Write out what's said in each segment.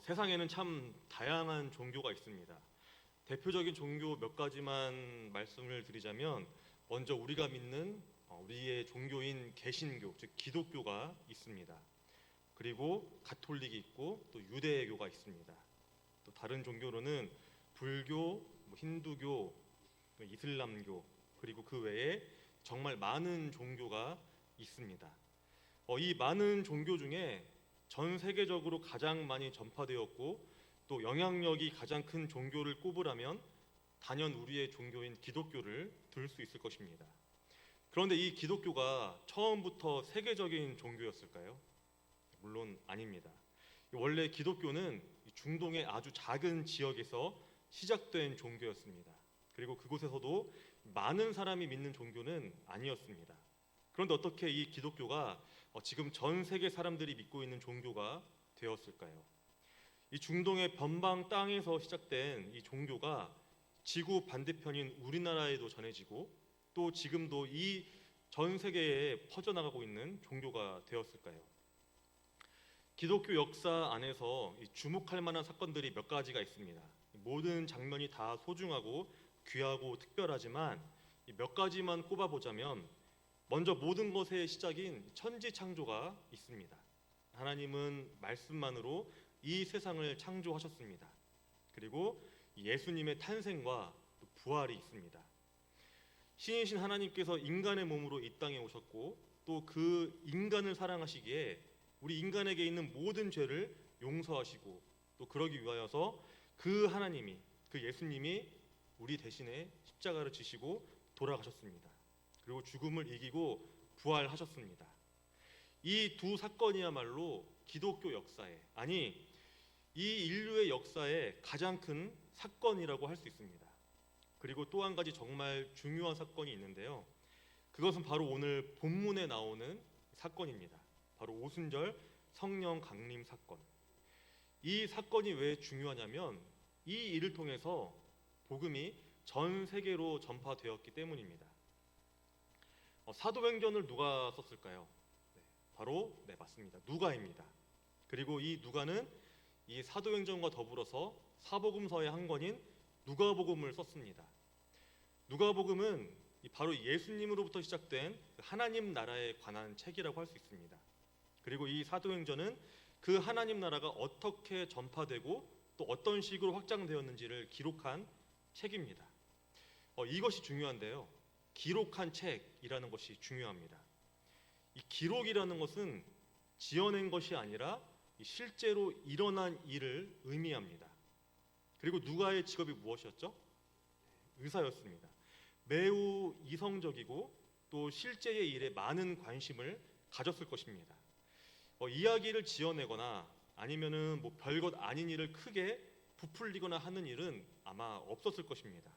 세상에는 참 다양한 종교가 있습니다. 대표적인 종교 몇 가지만 말씀을 드리자면, 먼저 우리가 믿는 우리의 종교인 개신교, 즉 기독교가 있습니다. 그리고 가톨릭이 있고 또 유대교가 있습니다. 또 다른 종교로는 불교, 힌두교, 또 이슬람교, 그리고 그 외에 정말 많은 종교가 있습니다. 이 많은 종교 중에 전 세계적으로 가장 많이 전파되었고 또 영향력이 가장 큰 종교를 꼽으라면 단연 우리의 종교인 기독교를 들 수 있을 것입니다. 그런데 이 기독교가 처음부터 세계적인 종교였을까요? 물론 아닙니다. 원래 기독교는 중동의 아주 작은 지역에서 시작된 종교였습니다. 그리고 그곳에서도 많은 사람이 믿는 종교는 아니었습니다. 그런데 어떻게 이 기독교가 지금 전 세계 사람들이 믿고 있는 종교가 되었을까요? 이 중동의 변방 땅에서 시작된 이 종교가 지구 반대편인 우리나라에도 전해지고 또 지금도 이 전 세계에 퍼져나가고 있는 종교가 되었을까요? 기독교 역사 안에서 주목할 만한 사건들이 몇 가지가 있습니다. 모든 장면이 다 소중하고 귀하고 특별하지만 몇 가지만 꼽아보자면, 먼저 모든 것의 시작인 천지창조가 있습니다. 하나님은 말씀만으로 이 세상을 창조하셨습니다. 그리고 예수님의 탄생과 부활이 있습니다. 신이신 하나님께서 인간의 몸으로 이 땅에 오셨고 또 그 인간을 사랑하시기에 우리 인간에게 있는 모든 죄를 용서하시고 또 그러기 위하여서 그 하나님이, 그 예수님이 우리 대신에 십자가를 지시고 돌아가셨습니다. 그리고 죽음을 이기고 부활하셨습니다. 이 두 사건이야말로 기독교 역사에, 아니 이 인류의 역사에 가장 큰 사건이라고 할 수 있습니다. 그리고 또 한 가지 정말 중요한 사건이 있는데요. 그것은 바로 오늘 본문에 나오는 사건입니다. 바로 오순절 성령 강림 사건. 이 사건이 왜 중요하냐면 이 일을 통해서 복음이 전 세계로 전파되었기 때문입니다. 사도행전을 누가 썼을까요? 바로 맞습니다. 누가입니다. 그리고 이 누가는 이 사도행전과 더불어서 사복음서의 한 권인 누가복음을 썼습니다. 누가복음은 바로 예수님으로부터 시작된 하나님 나라에 관한 책이라고 할 수 있습니다. 그리고 이 사도행전은 그 하나님 나라가 어떻게 전파되고 또 어떤 식으로 확장되었는지를 기록한 책입니다. 이것이 중요한데요. 기록한 책이라는 것이 중요합니다. 이 기록이라는 것은 지어낸 것이 아니라 실제로 일어난 일을 의미합니다. 그리고 누가의 직업이 무엇이었죠? 의사였습니다. 매우 이성적이고 또 실제의 일에 많은 관심을 가졌을 것입니다. 이야기를 지어내거나 아니면은 별것 아닌 일을 크게 부풀리거나 하는 일은 아마 없었을 것입니다.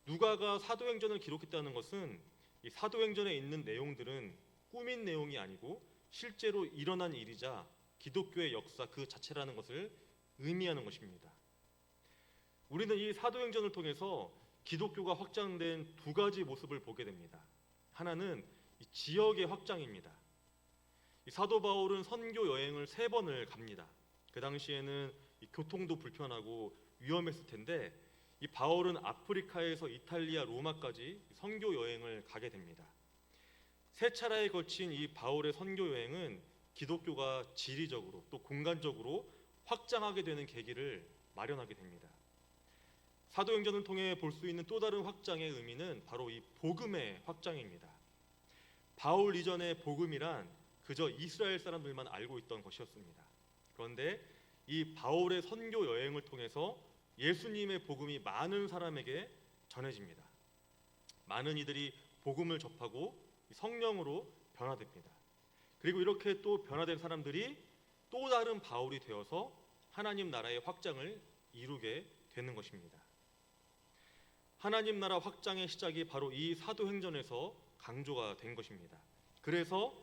누가가 사도행전을 기록했다는 것은 이 사도행전에 있는 내용들은 꾸민 내용이 아니고 실제로 일어난 일이자 기독교의 역사 그 자체라는 것을 의미하는 것입니다. 우리는 이 사도행전을 통해서 기독교가 확장된 두 가지 모습을 보게 됩니다. 하나는 이 지역의 확장입니다. 이 사도 바울은 선교 여행을 3번을 갑니다. 그 당시에는 이 교통도 불편하고 위험했을 텐데 이 바울은 아프리카에서 이탈리아 로마까지 선교 여행을 가게 됩니다. 3차례에 걸친 이 바울의 선교 여행은 기독교가 지리적으로 또 공간적으로 확장하게 되는 계기를 마련하게 됩니다. 사도행전을 통해 볼 수 있는 또 다른 확장의 의미는 바로 이 복음의 확장입니다. 바울 이전의 복음이란 그저 이스라엘 사람들만 알고 있던 것이었습니다. 그런데 이 바울의 선교 여행을 통해서 예수님의 복음이 많은 사람에게 전해집니다. 많은 이들이 복음을 접하고 성령으로 변화됩니다. 그리고 이렇게 또 변화된 사람들이 또 다른 바울이 되어서 하나님 나라의 확장을 이루게 되는 것입니다. 하나님 나라 확장의 시작이 바로 이 사도행전에서 강조가 된 것입니다. 그래서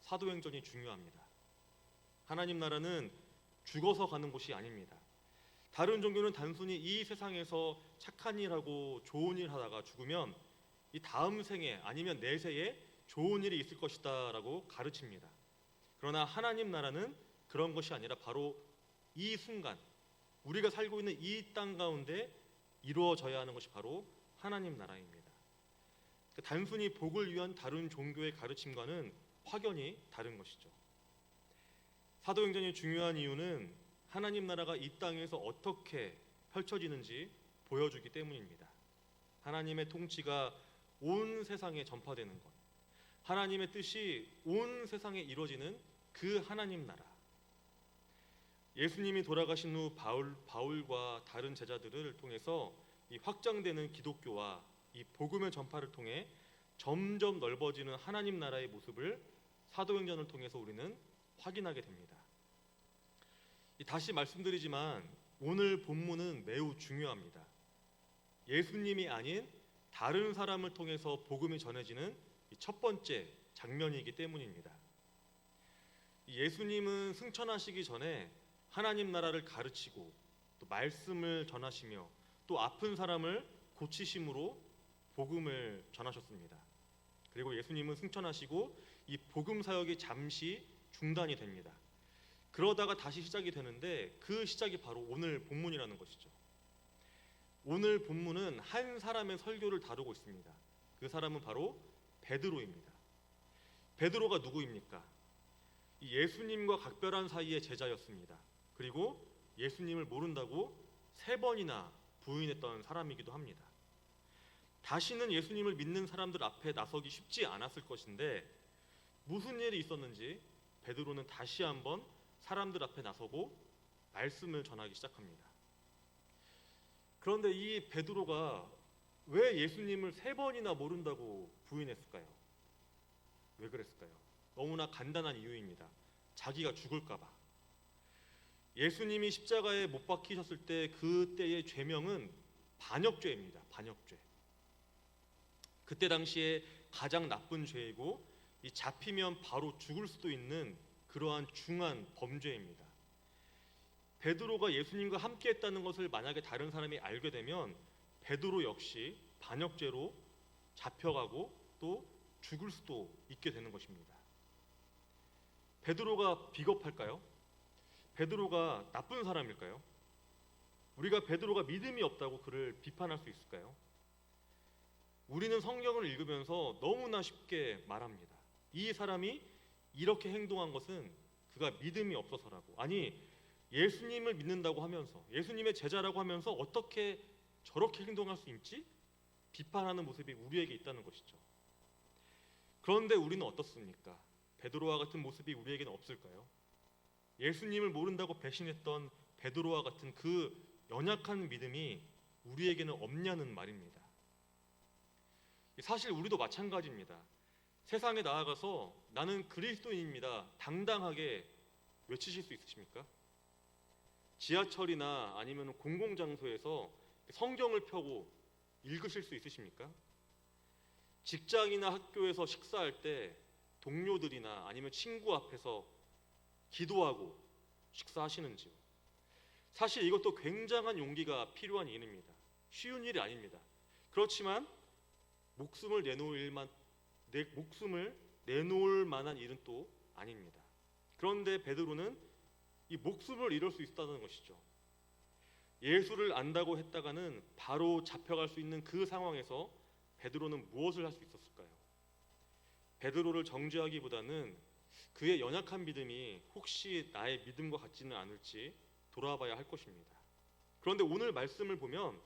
사도행전이 중요합니다. 하나님 나라는 죽어서 가는 곳이 아닙니다. 다른 종교는 단순히 이 세상에서 착한 일하고 좋은 일 하다가 죽으면 이 다음 생에 아니면 내세에 좋은 일이 있을 것이다 라고 가르칩니다. 그러나 하나님 나라는 그런 것이 아니라 바로 이 순간 우리가 살고 있는 이 땅 가운데 이루어져야 하는 것이 바로 하나님 나라입니다. 단순히 복을 위한 다른 종교의 가르침과는 확연히 다른 것이죠. 사도행전이 중요한 이유는 하나님 나라가 이 땅에서 어떻게 펼쳐지는지 보여주기 때문입니다. 하나님의 통치가 온 세상에 전파되는 것, 하나님의 뜻이 온 세상에 이루어지는 그 하나님 나라. 예수님이 돌아가신 후 바울과 다른 제자들을 통해서 이 확장되는 기독교와 이 복음의 전파를 통해 점점 넓어지는 하나님 나라의 모습을 사도행전을 통해서 우리는 확인하게 됩니다. 다시 말씀드리지만 오늘 본문은 매우 중요합니다. 예수님이 아닌 다른 사람을 통해서 복음이 전해지는 첫 번째 장면이기 때문입니다. 예수님은 승천하시기 전에 하나님 나라를 가르치고 또 말씀을 전하시며 또 아픈 사람을 고치심으로 복음을 전하셨습니다. 그리고 예수님은 승천하시고 이 복음 사역이 잠시 중단이 됩니다. 그러다가 다시 시작이 되는데 그 시작이 바로 오늘 본문이라는 것이죠. 오늘 본문은 한 사람의 설교를 다루고 있습니다. 그 사람은 바로 베드로입니다. 베드로가 누구입니까? 예수님과 각별한 사이의 제자였습니다. 그리고 예수님을 모른다고 3번이나 부인했던 사람이기도 합니다. 다시는 예수님을 믿는 사람들 앞에 나서기 쉽지 않았을 것인데 무슨 일이 있었는지 베드로는 다시 한번 사람들 앞에 나서고 말씀을 전하기 시작합니다. 그런데 이 베드로가 왜 예수님을 3번이나 모른다고 부인했을까요? 왜 그랬을까요? 너무나 간단한 이유입니다. 자기가 죽을까 봐. 예수님이 십자가에 못 박히셨을 때 그때의 죄명은 반역죄입니다. 반역죄. 그때 당시에 가장 나쁜 죄이고 이 잡히면 바로 죽을 수도 있는 그러한 중한 범죄입니다. 베드로가 예수님과 함께했다는 것을 만약에 다른 사람이 알게 되면 베드로 역시 반역죄로 잡혀가고 또 죽을 수도 있게 되는 것입니다. 베드로가 비겁할까요? 베드로가 나쁜 사람일까요? 우리가 베드로가 믿음이 없다고 그를 비판할 수 있을까요? 우리는 성경을 읽으면서 너무나 쉽게 말합니다. 이 사람이 이렇게 행동한 것은 그가 믿음이 없어서라고. 아니, 예수님을 믿는다고 하면서 예수님의 제자라고 하면서 어떻게 저렇게 행동할 수 있지? 비판하는 모습이 우리에게 있다는 것이죠. 그런데 우리는 어떻습니까? 베드로와 같은 모습이 우리에게는 없을까요? 예수님을 모른다고 배신했던 베드로와 같은 그 연약한 믿음이 우리에게는 없냐는 말입니다. 사실 우리도 마찬가지입니다. 세상에 나아가서 나는 그리스도인입니다. 당당하게 외치실 수 있으십니까? 지하철이나 아니면 공공장소에서 성경을 펴고 읽으실 수 있으십니까? 직장이나 학교에서 식사할 때 동료들이나 아니면 친구 앞에서 기도하고 식사하시는지요? 사실 이것도 굉장한 용기가 필요한 일입니다. 쉬운 일이 아닙니다. 그렇지만 목숨을 내놓을 만한 일은 또 아닙니다. 그런데 베드로는 이 목숨을 잃을 수 있다는 것이죠. 예수를 안다고 했다가는 바로 잡혀갈 수 있는 그 상황에서 베드로는 무엇을 할 수 있었을까요? 베드로를 정죄하기보다는 그의 연약한 믿음이 혹시 나의 믿음과 같지는 않을지 돌아봐야 할 것입니다. 그런데 오늘 말씀을 보면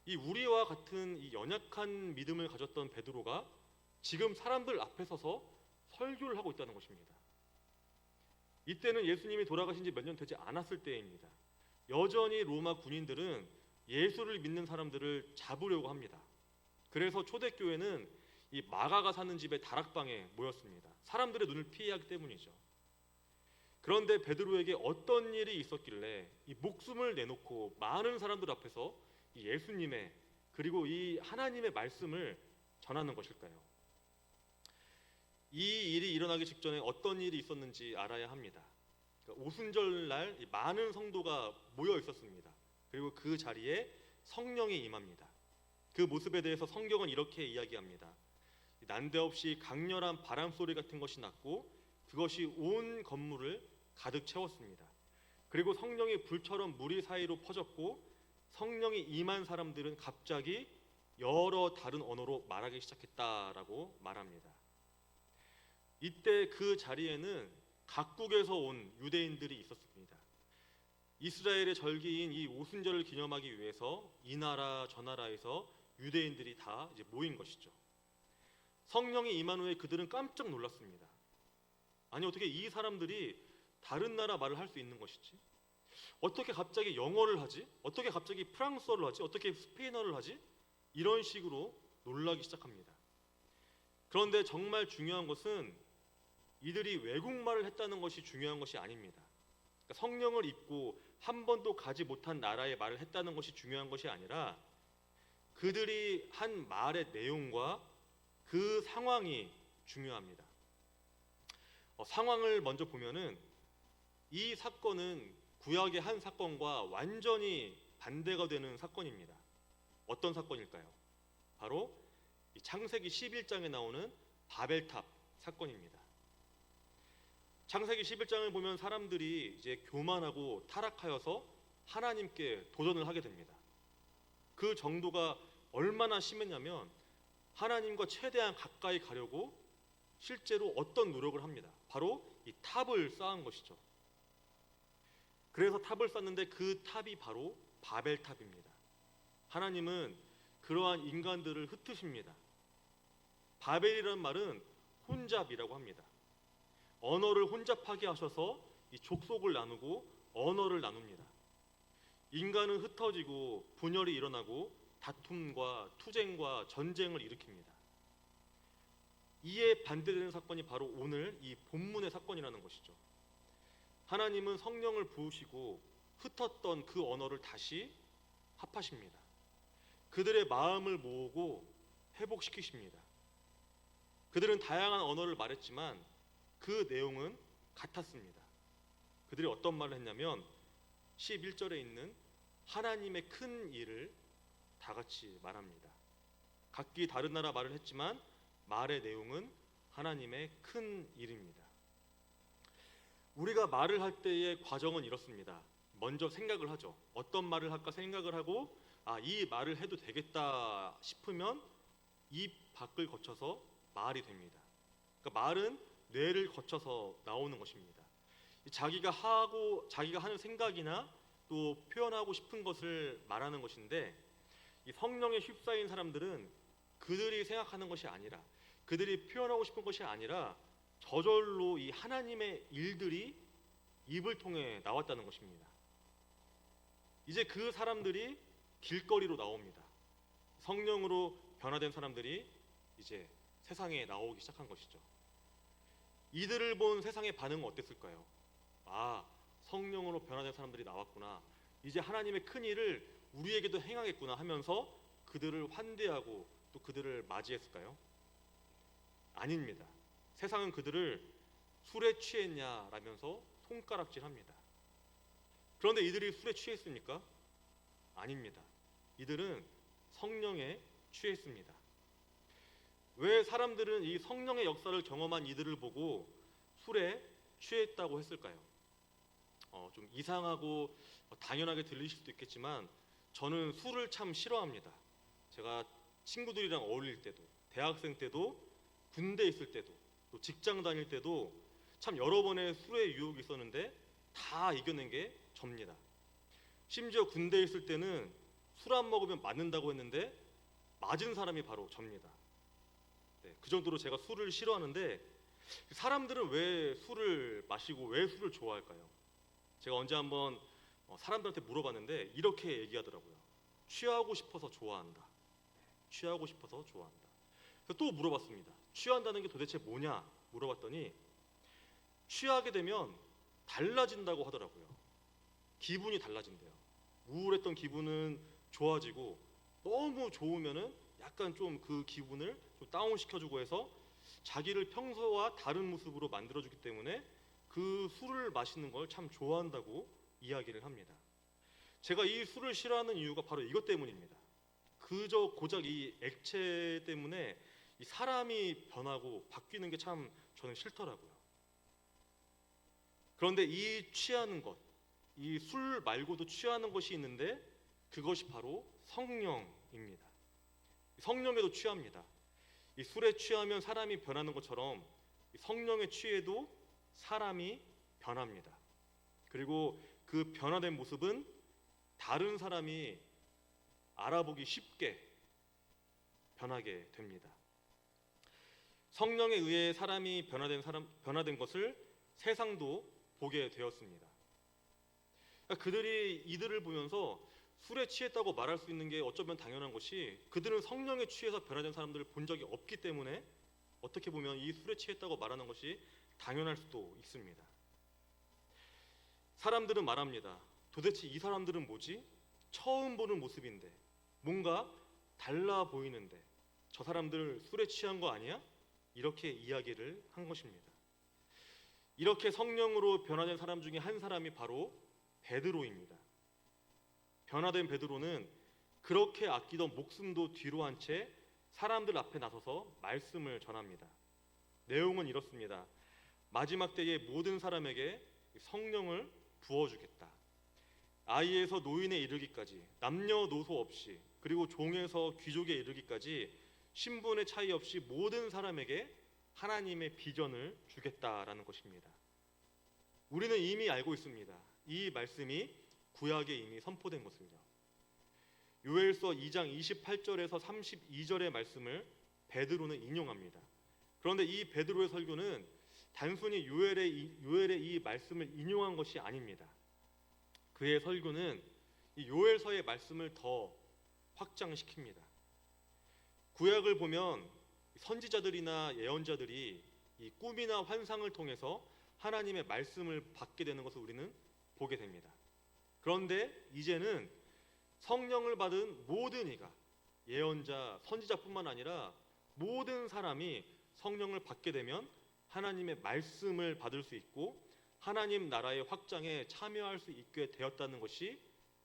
이 우리와 같은 이 연약한 믿음을 가졌던 베드로가 지금 사람들 앞에 서서 설교를 하고 있다는 것입니다. 이때는 예수님이 돌아가신 지 몇 년 되지 않았을 때입니다. 여전히 로마 군인들은 예수를 믿는 사람들을 잡으려고 합니다. 그래서 초대교회는 이 마가가 사는 집의 다락방에 모였습니다. 사람들의 눈을 피해야 하기 때문이죠. 그런데 베드로에게 어떤 일이 있었길래 이 목숨을 내놓고 많은 사람들 앞에서 이 예수님의 그리고 이 하나님의 말씀을 전하는 것일까요? 이 일이 일어나기 직전에 어떤 일이 있었는지 알아야 합니다. 그러니까 오순절 날 많은 성도가 모여 있었습니다. 그리고 그 자리에 성령이 임합니다. 그 모습에 대해서 성경은 이렇게 이야기합니다. 난데없이 강렬한 바람 소리 같은 것이 났고 그것이 온 건물을 가득 채웠습니다. 그리고 성령이 불처럼 무리 사이로 퍼졌고 성령이 임한 사람들은 갑자기 여러 다른 언어로 말하기 시작했다라고 말합니다. 이때 그 자리에는 각국에서 온 유대인들이 있었습니다. 이스라엘의 절기인 이 오순절을 기념하기 위해서 이 나라 저 나라에서 유대인들이 다 이제 모인 것이죠. 성령이 임한 후에 그들은 깜짝 놀랐습니다. 아니 어떻게 이 사람들이 다른 나라 말을 할 수 있는 것이지? 어떻게 갑자기 영어를 하지? 어떻게 갑자기 프랑스어를 하지? 어떻게 스페인어를 하지? 이런 식으로 놀라기 시작합니다. 그런데 정말 중요한 것은 이들이 외국말을 했다는 것이 중요한 것이 아닙니다. 그러니까 성령을 입고 한 번도 가지 못한 나라의 말을 했다는 것이 중요한 것이 아니라 그들이 한 말의 내용과 그 상황이 중요합니다. 상황을 먼저 보면은 이 사건은 구약의 한 사건과 완전히 반대가 되는 사건입니다. 어떤 사건일까요? 바로 이 창세기 11장에 나오는 바벨탑 사건입니다. 창세기 11장을 보면 사람들이 이제 교만하고 타락하여서 하나님께 도전을 하게 됩니다. 그 정도가 얼마나 심했냐면 하나님과 최대한 가까이 가려고 실제로 어떤 노력을 합니다. 바로 이 탑을 쌓은 것이죠. 그래서 탑을 쌓는데 그 탑이 바로 바벨탑입니다. 하나님은 그러한 인간들을 흩으십니다. 바벨이라는 말은 혼잡이라고 합니다. 언어를 혼잡하게 하셔서 이 족속을 나누고 언어를 나눕니다. 인간은 흩어지고 분열이 일어나고 다툼과 투쟁과 전쟁을 일으킵니다. 이에 반대되는 사건이 바로 오늘 이 본문의 사건이라는 것이죠. 하나님은 성령을 부으시고 흩었던 그 언어를 다시 합하십니다. 그들의 마음을 모으고 회복시키십니다. 그들은 다양한 언어를 말했지만 그 내용은 같았습니다. 그들이 어떤 말을 했냐면 11절에 있는 하나님의 큰 일을 다 같이 말합니다. 각기 다른 나라 말을 했지만 말의 내용은 하나님의 큰 일입니다. 우리가 말을 할 때의 과정은 이렇습니다. 먼저 생각을 하죠. 어떤 말을 할까 생각을 하고 이 말을 해도 되겠다 싶으면 입 밖을 거쳐서 말이 됩니다. 그러니까 말은 뇌를 거쳐서 나오는 것입니다. 자기가 하는 생각이나 또 표현하고 싶은 것을 말하는 것인데 이 성령에 휩싸인 사람들은 그들이 생각하는 것이 아니라 그들이 표현하고 싶은 것이 아니라 저절로 이 하나님의 일들이 입을 통해 나왔다는 것입니다. 이제 그 사람들이 길거리로 나옵니다. 성령으로 변화된 사람들이 이제 세상에 나오기 시작한 것이죠. 이들을 본 세상의 반응은 어땠을까요? 성령으로 변화된 사람들이 나왔구나. 이제 하나님의 큰 일을 우리에게도 행하겠구나 하면서 그들을 환대하고 또 그들을 맞이했을까요? 아닙니다. 세상은 그들을 술에 취했냐라면서 손가락질합니다. 그런데 이들이 술에 취했습니까? 아닙니다. 이들은 성령에 취했습니다. 왜 사람들은 이 성령의 역사를 경험한 이들을 보고 술에 취했다고 했을까요? 좀 이상하고 당연하게 들리실 수도 있겠지만 저는 술을 참 싫어합니다. 제가 친구들이랑 어울릴 때도, 대학생 때도, 군대 있을 때도, 또 직장 다닐 때도 참 여러 번의 술의 유혹이 있었는데 다 이겨낸 게 접니다. 심지어 군대에 있을 때는 술 안 먹으면 맞는다고 했는데 맞은 사람이 바로 접니다. 그 정도로 제가 술을 싫어하는데 사람들은 왜 술을 마시고 왜 술을 좋아할까요? 제가 언제 한번 사람들한테 물어봤는데 이렇게 얘기하더라고요. 취하고 싶어서 좋아한다. 취하고 싶어서 좋아한다. 그래서 또 물어봤습니다. 취한다는 게 도대체 뭐냐 물어봤더니 취하게 되면 달라진다고 하더라고요. 기분이 달라진대요. 우울했던 기분은 좋아지고 너무 좋으면은 약간 좀 그 기분을 좀 다운시켜주고 해서 자기를 평소와 다른 모습으로 만들어주기 때문에 그 술을 마시는 걸 참 좋아한다고 이야기를 합니다. 제가 이 술을 싫어하는 이유가 바로 이것 때문입니다. 그저 고작 이 액체 때문에 이 사람이 변하고 바뀌는 게 참 저는 싫더라고요. 그런데 이 취하는 것, 이 술 말고도 취하는 것이 있는데 그것이 바로 성령입니다. 성령에도 취합니다. 이 술에 취하면 사람이 변하는 것처럼 성령에 취해도 사람이 변합니다. 그리고 그 변화된 모습은 다른 사람이 알아보기 쉽게 변하게 됩니다. 성령에 의해 사람이 변화된 것을 세상도 보게 되었습니다. 그러니까 그들이 이들을 보면서 술에 취했다고 말할 수 있는 게 어쩌면 당연한 것이, 그들은 성령에 취해서 변화된 사람들을 본 적이 없기 때문에 어떻게 보면 이 술에 취했다고 말하는 것이 당연할 수도 있습니다. 사람들은 말합니다. 도대체 이 사람들은 뭐지? 처음 보는 모습인데, 뭔가 달라 보이는데 저 사람들 술에 취한 거 아니야? 이렇게 이야기를 한 것입니다. 이렇게 성령으로 변화된 사람 중에 한 사람이 바로 베드로입니다. 변화된 베드로는 그렇게 아끼던 목숨도 뒤로 한 채 사람들 앞에 나서서 말씀을 전합니다. 내용은 이렇습니다. 마지막 때에 모든 사람에게 성령을 부어주겠다. 아이에서 노인에 이르기까지 남녀노소 없이, 그리고 종에서 귀족에 이르기까지 신분의 차이 없이 모든 사람에게 하나님의 비전을 주겠다라는 것입니다. 우리는 이미 알고 있습니다. 이 말씀이 구약에 이미 선포된 것을요. 요엘서 2장 28절에서 32절의 말씀을 베드로는 인용합니다. 그런데 이 베드로의 설교는 단순히 요엘의 이 말씀을 인용한 것이 아닙니다. 그의 설교는 이 요엘서의 말씀을 더 확장시킵니다. 구약을 보면 선지자들이나 예언자들이 이 꿈이나 환상을 통해서 하나님의 말씀을 받게 되는 것을 우리는 보게 됩니다. 그런데 이제는 성령을 받은 모든 이가, 예언자, 선지자뿐만 아니라 모든 사람이 성령을 받게 되면 하나님의 말씀을 받을 수 있고 하나님 나라의 확장에 참여할 수 있게 되었다는 것이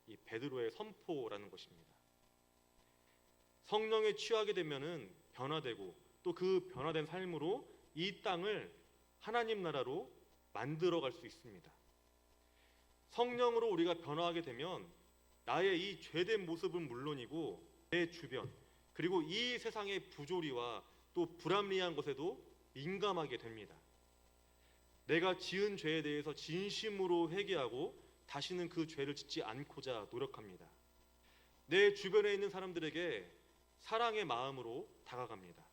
이 베드로의 선포라는 것입니다. 성령에 취하게 되면은 변화되고 또 그 변화된 삶으로 이 땅을 하나님 나라로 만들어갈 수 있습니다. 성령으로 우리가 변화하게 되면 나의 이 죄된 모습은 물론이고 내 주변, 그리고 이 세상의 부조리와 또 불합리한 것에도 민감하게 됩니다. 내가 지은 죄에 대해서 진심으로 회개하고 다시는 그 죄를 짓지 않고자 노력합니다. 내 주변에 있는 사람들에게 사랑의 마음으로 다가갑니다.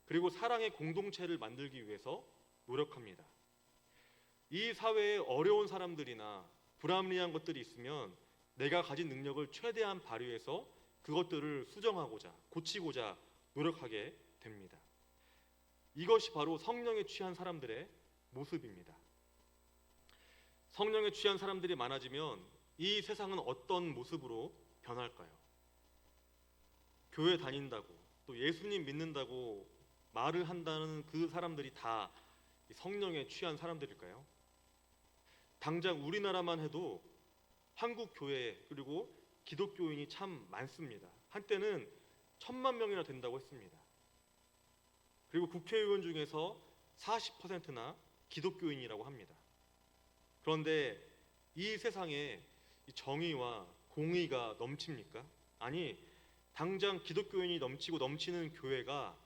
그리고 사랑의 공동체를 만들기 위해서 노력합니다. 이 사회에 어려운 사람들이나 불합리한 것들이 있으면 내가 가진 능력을 최대한 발휘해서 그것들을 수정하고자, 고치고자 노력하게 됩니다. 이것이 바로 성령에 취한 사람들의 모습입니다. 성령에 취한 사람들이 많아지면 이 세상은 어떤 모습으로 변할까요? 교회 다닌다고 또 예수님 믿는다고 말을 한다는 그 사람들이 다 성령에 취한 사람들일까요? 당장 우리나라만 해도 한국 교회 그리고 기독교인이 참 많습니다. 한때는 1,000만 명이나 된다고 했습니다. 그리고 국회의원 중에서 40%나 기독교인이라고 합니다. 그런데 이 세상에 정의와 공의가 넘칩니까? 아니, 당장 기독교인이 넘치고 넘치는 교회가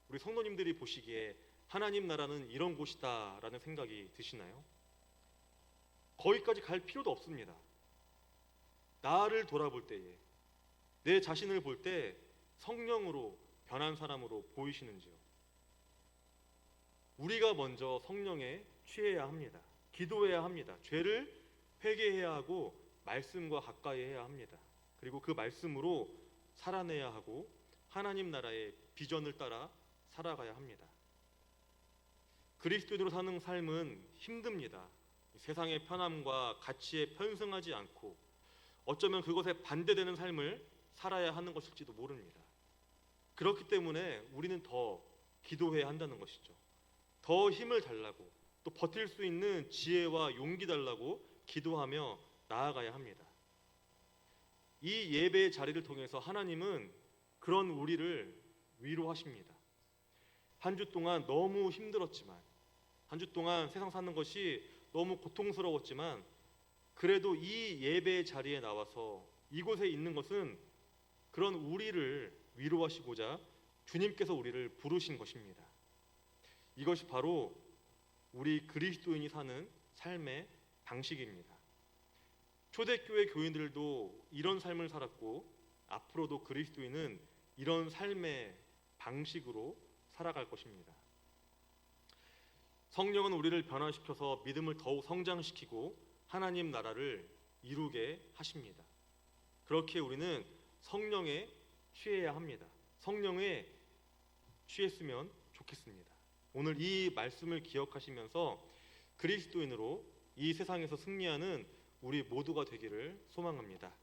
우리 성도님들이 보시기에 하나님 나라는 이런 곳이다라는 생각이 드시나요? 거기까지 갈 필요도 없습니다. 나를 돌아볼 때에, 내 자신을 볼 때 성령으로 변한 사람으로 보이시는지요? 우리가 먼저 성령에 취해야 합니다. 기도해야 합니다. 죄를 회개해야 하고 말씀과 가까이 해야 합니다. 그리고 그 말씀으로 살아내야 하고 하나님 나라의 비전을 따라 살아가야 합니다. 그리스도인으로 사는 삶은 힘듭니다. 세상의 편함과 가치에 편승하지 않고 어쩌면 그것에 반대되는 삶을 살아야 하는 것일지도 모릅니다. 그렇기 때문에 우리는 더 기도해야 한다는 것이죠. 더 힘을 달라고, 또 버틸 수 있는 지혜와 용기 달라고 기도하며 나아가야 합니다. 이 예배의 자리를 통해서 하나님은 그런 우리를 위로하십니다. 한 주 동안 너무 힘들었지만, 한 주 동안 세상 사는 것이 너무 고통스러웠지만 그래도 이 예배 자리에 나와서 이곳에 있는 것은 그런 우리를 위로하시고자 주님께서 우리를 부르신 것입니다. 이것이 바로 우리 그리스도인이 사는 삶의 방식입니다. 초대교회 교인들도 이런 삶을 살았고 앞으로도 그리스도인은 이런 삶의 방식으로 살아갈 것입니다. 성령은 우리를 변화시켜서 믿음을 더욱 성장시키고 하나님 나라를 이루게 하십니다. 그렇게 우리는 성령에 취해야 합니다. 성령에 취했으면 좋겠습니다. 오늘 이 말씀을 기억하시면서 그리스도인으로 이 세상에서 승리하는 우리 모두가 되기를 소망합니다.